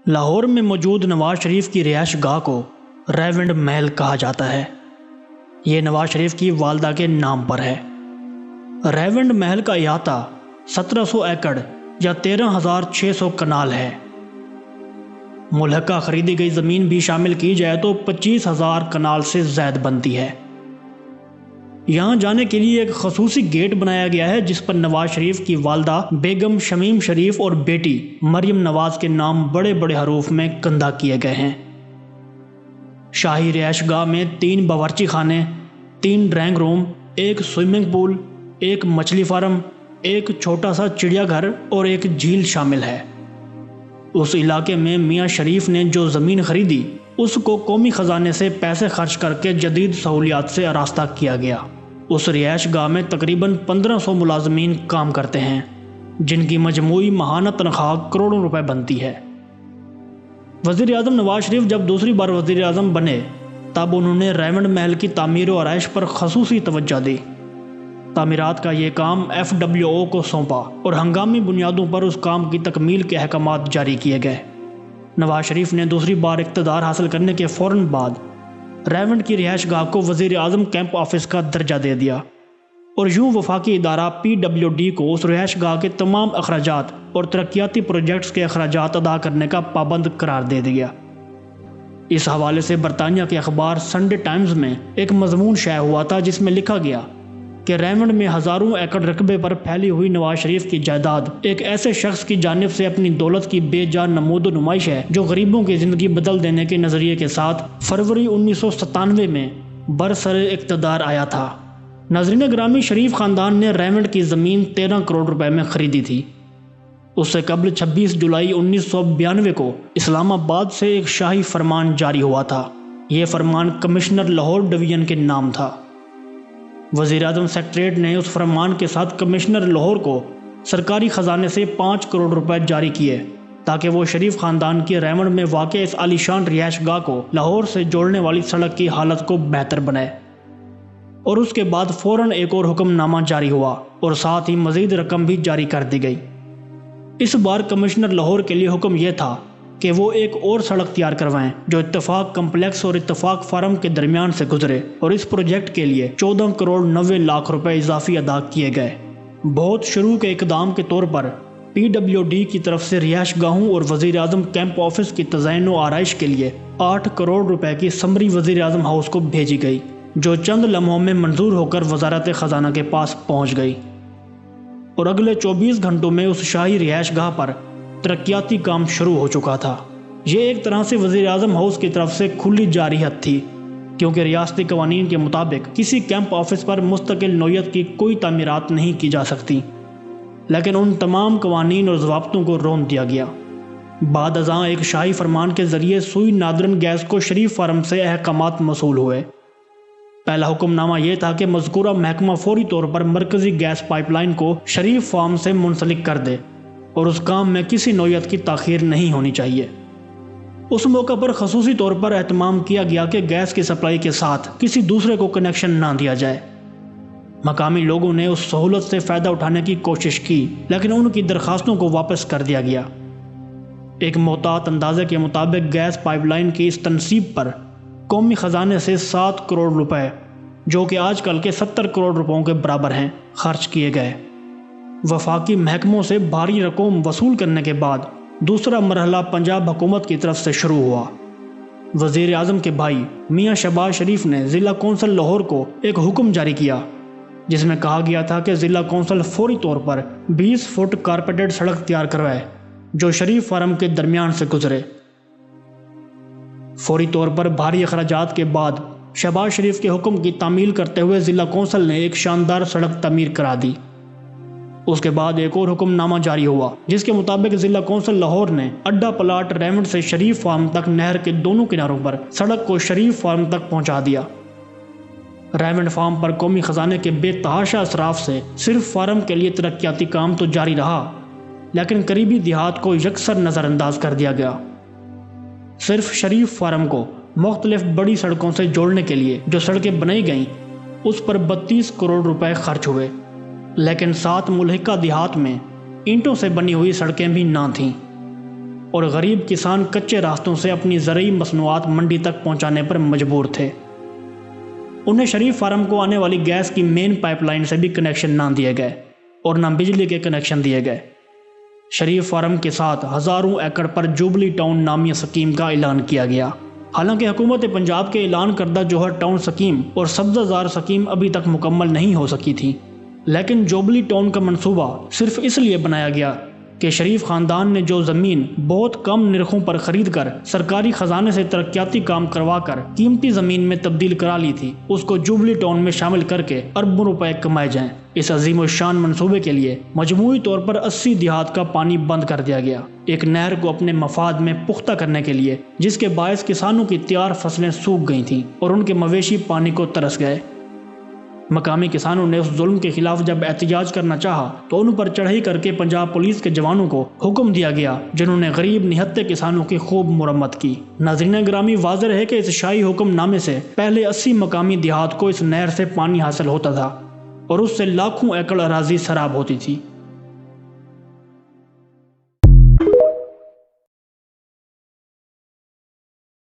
لاہور میں موجود نواز شریف کی رہائش گاہ کو ریونڈ محل کہا جاتا ہے۔ یہ نواز شریف کی والدہ کے نام پر ہے۔ ریونڈ محل کا احاطہ 1700 ایکڑ یا 13,600 کنال ہے۔ ملحقہ خریدی گئی زمین بھی شامل کی جائے تو 25,000 کنال سے زائد بنتی ہے۔ یہاں جانے کے لیے ایک خصوصی گیٹ بنایا گیا ہے جس پر نواز شریف کی والدہ بیگم شمیم شریف اور بیٹی مریم نواز کے نام بڑے بڑے حروف میں کندہ کیے گئے ہیں۔ شاہی رہائش گاہ میں 3 باورچی خانے، 3 ڈرائنگ روم، ایک سوئمنگ پول، ایک مچھلی فارم، ایک چھوٹا سا چڑیا گھر اور ایک جھیل شامل ہے۔ اس علاقے میں میاں شریف نے جو زمین خریدی اس کو قومی خزانے سے پیسے خرچ کر کے جدید سہولیات سے آراستہ کیا گیا۔ اس رہائش گاہ میں تقریباً 1500 ملازمین کام کرتے ہیں جن کی مجموعی ماہانہ تنخواہ کروڑوں روپے بنتی ہے۔ وزیر اعظم نواز شریف جب دوسری بار وزیر اعظم بنے تب انہوں نے ریونڈ محل کی تعمیر و آرائش پر خصوصی توجہ دی۔ تعمیرات کا یہ کام FWO کو سونپا اور ہنگامی بنیادوں پر اس کام کی تکمیل کے احکامات جاری کیے گئے۔ نواز شریف نے دوسری بار اقتدار حاصل کرنے کے فوراً بعد ریونڈ کی رہائش گاہ کو وزیر اعظم کیمپ آفس کا درجہ دے دیا اور یوں وفاقی ادارہ PWD کو اس رہائش گاہ کے تمام اخراجات اور ترقیاتی پروجیکٹس کے اخراجات ادا کرنے کا پابند قرار دے دیا۔ اس حوالے سے برطانیہ کے اخبار سنڈے ٹائمز میں ایک مضمون شائع ہوا تھا جس میں لکھا گیا کہ ریونڈ میں ہزاروں ایکڑ رقبے پر پھیلی ہوئی نواز شریف کی جائیداد ایک ایسے شخص کی جانب سے اپنی دولت کی بے جان نمود و نمائش ہے جو غریبوں کی زندگی بدل دینے کے نظریے کے ساتھ فروری 1997 میں برسر اقتدار آیا تھا۔ ناظرین گرامی، شریف خاندان نے ریونڈ کی زمین 13 کروڑ روپے میں خریدی تھی۔ اس سے قبل 26 جولائی 1992 کو اسلام آباد سے ایک شاہی فرمان جاری ہوا تھا۔ یہ فرمان کمشنر لاہور ڈویژن کے نام تھا۔ وزیر اعظم سیکریٹریٹ نے اس فرمان کے ساتھ کمشنر لاہور کو سرکاری خزانے سے 5 کروڑ روپے جاری کیے تاکہ وہ شریف خاندان کی ریونڈ میں واقع اس عالیشان رہائش گاہ کو لاہور سے جوڑنے والی سڑک کی حالت کو بہتر بنائے۔ اور اس کے بعد فوراً ایک اور حکم نامہ جاری ہوا اور ساتھ ہی مزید رقم بھی جاری کر دی گئی۔ اس بار کمشنر لاہور کے لیے حکم یہ تھا کہ وہ ایک اور سڑک تیار کروائیں جو اتفاق کمپلیکس اور اتفاق فارم کے درمیان سے گزرے، اور اس پروجیکٹ کے لیے 14 کروڑ 90 لاکھ روپے اضافی ادا کیے گئے۔ بہت شروع کے اقدام کے طور پر PWD کی طرف سے رہائش گاہوں اور وزیر اعظم کیمپ آفس کی تزئین و آرائش کے لیے 8 کروڑ روپے کی سمری وزیر اعظم ہاؤس کو بھیجی گئی جو چند لمحوں میں منظور ہو کر وزارت خزانہ کے پاس پہنچ گئی، اور اگلے 24 گھنٹوں میں اس شاہی رہائش گاہ پر ترقیاتی کام شروع ہو چکا تھا۔ یہ ایک طرح سے وزیر اعظم ہاؤس کی طرف سے کھلی جارحیت تھی کیونکہ ریاستی قوانین کے مطابق کسی کیمپ آفس پر مستقل نوعیت کی کوئی تعمیرات نہیں کی جا سکتی، لیکن ان تمام قوانین اور ضوابطوں کو رون دیا گیا۔ بعد ازاں ایک شاہی فرمان کے ذریعے سوئی نادرن گیس کو شریف فارم سے احکامات موصول ہوئے۔ پہلا حکم نامہ یہ تھا کہ مذکورہ محکمہ فوری طور پر مرکزی گیس پائپ لائن کو شریف فارم سے منسلک کر دے اور اس کام میں کسی نوعیت کی تاخیر نہیں ہونی چاہیے۔ اس موقع پر خصوصی طور پر اہتمام کیا گیا کہ گیس کی سپلائی کے ساتھ کسی دوسرے کو کنیکشن نہ دیا جائے۔ مقامی لوگوں نے اس سہولت سے فائدہ اٹھانے کی کوشش کی لیکن ان کی درخواستوں کو واپس کر دیا گیا۔ ایک محتاط اندازے کے مطابق گیس پائپ لائن کی اس تنصیب پر قومی خزانے سے 7 کروڑ روپے، جو کہ آج کل کے 70 کروڑ روپوں کے برابر ہیں، خرچ کیے گئے۔ وفاقی محکموں سے بھاری رقوم وصول کرنے کے بعد دوسرا مرحلہ پنجاب حکومت کی طرف سے شروع ہوا۔ وزیر اعظم کے بھائی میاں شہباز شریف نے ضلع کونسل لاہور کو ایک حکم جاری کیا جس میں کہا گیا تھا کہ ضلع کونسل فوری طور پر 20 فٹ کارپیٹڈ سڑک تیار کروائے جو شریف فارم کے درمیان سے گزرے۔ فوری طور پر بھاری اخراجات کے بعد شہباز شریف کے حکم کی تعمیل کرتے ہوئے ضلع کونسل نے ایک شاندار سڑک تعمیر کرا دی۔ اس کے بعد ایک اور حکم نامہ جاری ہوا جس کے مطابق ضلع کونسل لاہور نے اڈا پلاٹ ریونڈ سے شریف فارم تک نہر کے دونوں کناروں پر سڑک کو شریف فارم تک پہنچا دیا۔ ریونڈ فارم پر قومی خزانے کے بے تحاشا اصراف سے صرف فارم کے لیے ترقیاتی کام تو جاری رہا لیکن قریبی دیہات کو یکسر نظر انداز کر دیا گیا۔ صرف شریف فارم کو مختلف بڑی سڑکوں سے جوڑنے کے لیے جو سڑکیں بنائی گئیں اس پر 32 کروڑ روپے خرچ ہوئے، لیکن 7 ملحقہ دیہات میں اینٹوں سے بنی ہوئی سڑکیں بھی نہ تھیں۔ اور غریب کسان کچے راستوں سے اپنی زرعی مصنوعات منڈی تک پہنچانے پر مجبور تھے۔ انہیں شریف فارم کو آنے والی گیس کی مین پائپ لائن سے بھی کنیکشن نہ دیے گئے اور نہ بجلی کے کنیکشن دیے گئے۔ شریف فارم کے ساتھ ہزاروں ایکڑ پر جوبلی ٹاؤن نامی سکیم کا اعلان کیا گیا۔ حالانکہ حکومت پنجاب کے اعلان کردہ جوہر ٹاؤن سکیم اور سبزہ زار سکیم ابھی تک مکمل نہیں ہو سکی تھی، لیکن جوبلی ٹاؤن کا منصوبہ صرف اس لیے بنایا گیا کہ شریف خاندان نے جو زمین بہت کم نرخوں پر خرید کر سرکاری خزانے سے ترقیاتی کام کروا کر قیمتی زمین میں تبدیل کرا لی تھی، اس کو جوبلی ٹاؤن میں شامل کر کے اربوں روپے کمائے جائیں۔ اس عظیم الشان منصوبے کے لیے مجموعی طور پر 80 دیہات کا پانی بند کر دیا گیا، ایک نہر کو اپنے مفاد میں پختہ کرنے کے لیے، جس کے باعث کسانوں کی تیار فصلیں سوکھ گئی تھیں اور ان کے مویشی پانی کو ترس گئے۔ مقامی کسانوں نے اس ظلم کے خلاف جب احتجاج کرنا چاہا تو ان پر چڑھائی کر کے پنجاب پولیس کے جوانوں کو حکم دیا گیا، جنہوں نے غریب نہتے کسانوں کی خوب مرمت کی۔ ناظرین گرامی، واضح رہے کہ اس شاہی حکم نامے سے پہلے 80 مقامی دیہات کو اس نہر سے پانی حاصل ہوتا تھا اور اس سے لاکھوں ایکڑ اراضی سراب ہوتی تھی۔